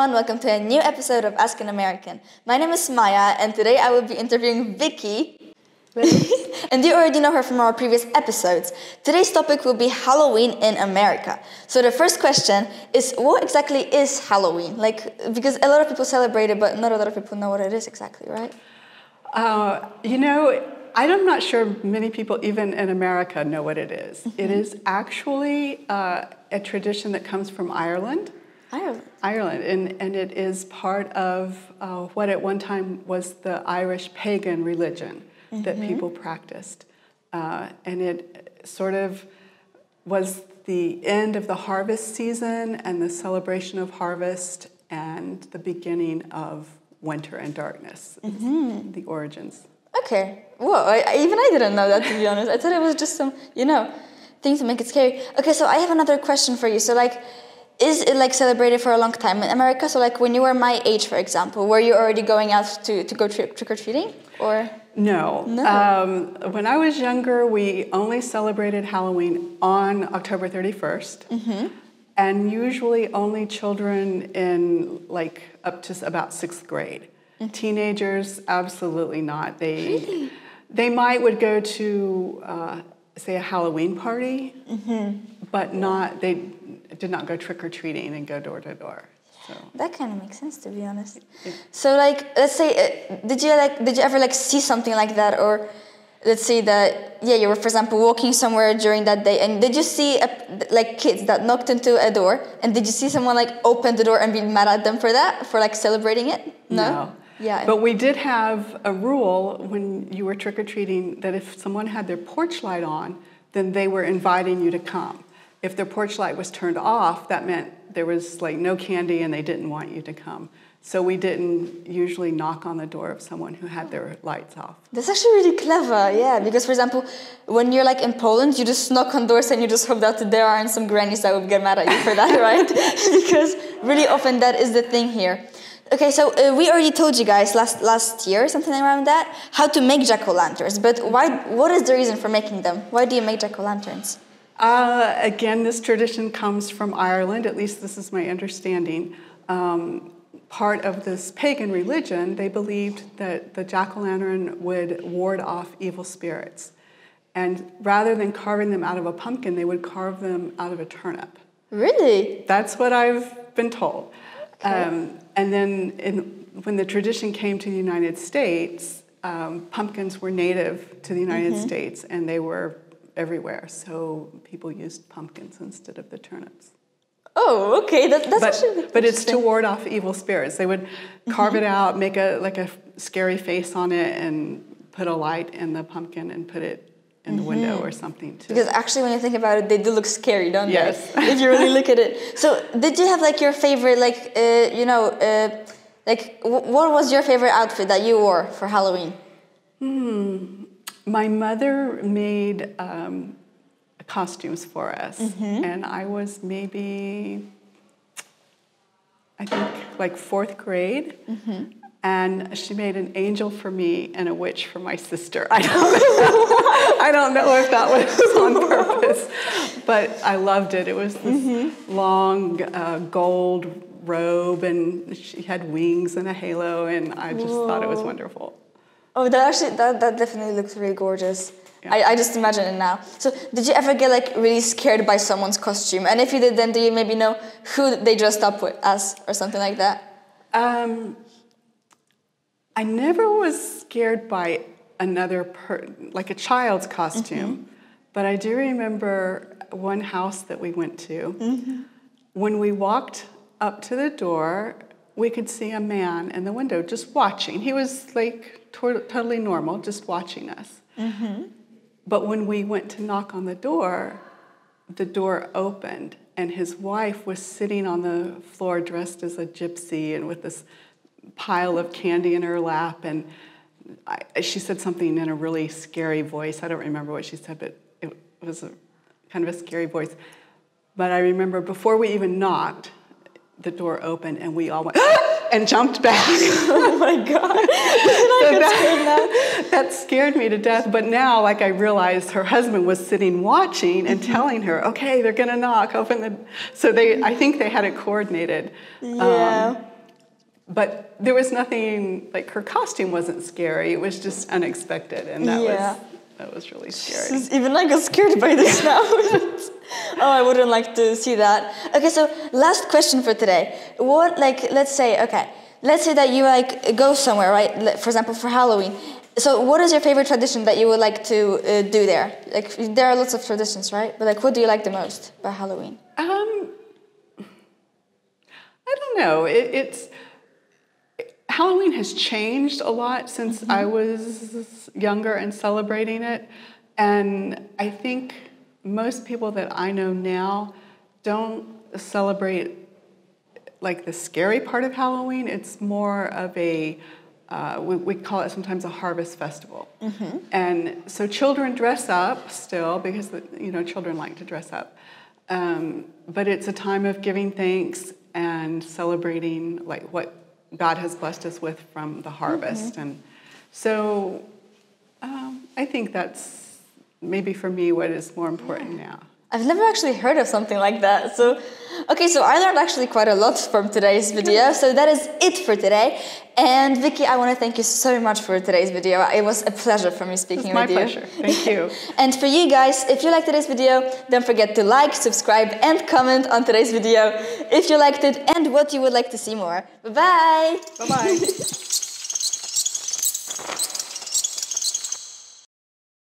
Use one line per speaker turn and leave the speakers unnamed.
everyone, welcome to a new episode of Ask an American. My name is Maya, and today I will be interviewing Vikki. And you already know her from our previous episodes. Today's topic will be Halloween in America. So the first question is, what exactly is Halloween? Because a lot of people celebrate it, but not a lot of people know what it is exactly, right?
I'm not sure many people, even in America, know what it is. Mm-hmm. It is actually a tradition that comes from Ireland. Ireland, and it is part of what at one time was the Irish pagan religion that people practiced. And it sort of was the end of the harvest season and the celebration of harvest and the beginning of winter and darkness, the origins.
Okay. Whoa, I didn't know that, to be honest. I thought it was just some, thing to make it scary. Okay, so I have another question for you. So, is it celebrated for a long time in America? So when you were my age, for example, were you already going out to go trick-or-treating? Or
No. When I was younger, we only celebrated Halloween on October 31st. And usually only children in up to about 6th grade. Teenagers, absolutely not. They would go to say a Halloween party, but they did not go trick-or-treating and go door to door. So.
That kind of makes sense, to be honest. Yeah. So, let's say, did you ever see something like that, or let's say that you were, for example, walking somewhere during that day, and did you see kids that knocked into a door, and did you see someone open the door and be mad at them for that, for celebrating it?
No. Yeah. But we did have a rule when you were trick-or-treating that if someone had their porch light on, then they were inviting you to come. If their porch light was turned off, that meant there was no candy and they didn't want you to come. So we didn't usually knock on the door of someone who had their lights off.
That's actually really clever, yeah. Because, for example, when you're in Poland, you just knock on doors and you just hope that there aren't some grannies that would get mad at you for that, right? Because really often that is the thing here. Okay, so we already told you guys last year, something around that, how to make jack-o'-lanterns. But what is the reason for making them? Why do you make jack-o'-lanterns?
Again, this tradition comes from Ireland, at least this is my understanding. Part of this pagan religion, they believed that the jack-o'-lantern would ward off evil spirits. And rather than carving them out of a pumpkin, they would carve them out of a turnip.
Really?
That's what I've been told. Okay. And then when the tradition came to the United States, pumpkins were native to the United States, and they were everywhere. So people used pumpkins instead of the turnips.
Oh, okay.
But it's to ward off evil spirits. They would carve it out, make a scary face on it, and put a light in the pumpkin and put it in the window or something too. Because
actually, when you think about it, they do look scary, don't they?
Yes.
If you really look at it. So, did you have your favorite, what was your favorite outfit that you wore for Halloween?
My mother made costumes for us, and I was maybe, I think, 4th grade. And she made an angel for me and a witch for my sister. I don't know if that was on purpose, but I loved it. It was this long gold robe, and she had wings and a halo, and I just thought it was wonderful.
Oh, that definitely looks really gorgeous. Yeah. I just imagine it now. So, did you ever get really scared by someone's costume? And if you did, then do you maybe know who they dressed up as or something like that?
I never was scared by another a child's costume, but I do remember one house that we went to. When we walked up to the door, we could see a man in the window just watching. He was totally normal, just watching us. But when we went to knock on the door opened, and his wife was sitting on the floor dressed as a gypsy and with this pile of candy in her lap, and she said something in a really scary voice. I don't remember what she said, but it was kind of a scary voice. But I remember before we even knocked, the door opened and we all went and jumped back.
Oh my God.
That scared me to death. But now, I realized her husband was sitting watching and telling her, okay, they're going to knock, open the... So I think they had it coordinated.
Yeah.
but there was nothing, like her costume wasn't scary. It was just unexpected, and that was really scary.
Even I got scared by this now. Oh, I wouldn't like to see that. Okay, so last question for today. What, like, let's say that you like go somewhere, right? For example, for Halloween. So what is your favorite tradition that you would like to do there? Like, there are lots of traditions, right? But like, what do you like the most about Halloween?
I don't know. Halloween has changed a lot since I was younger and celebrating it. And I think most people that I know now don't celebrate like the scary part of Halloween. It's more of a, we call it sometimes a harvest festival. And so children dress up still because, children like to dress up. But it's a time of giving thanks and celebrating like what God has blessed us with from the harvest. And so I think that's maybe for me what is more important now. I've
never actually heard of something like that. So, okay, so I learned actually quite a lot from today's video. So that is it for today. And Vikki, I want to thank you so much for today's video. It was a pleasure for me speaking with you.
It's my pleasure. Thank you.
And for you guys, if you liked today's video, don't forget to like, subscribe, and comment on today's video if you liked it and what you would like to see more. Bye-bye.
Bye-bye.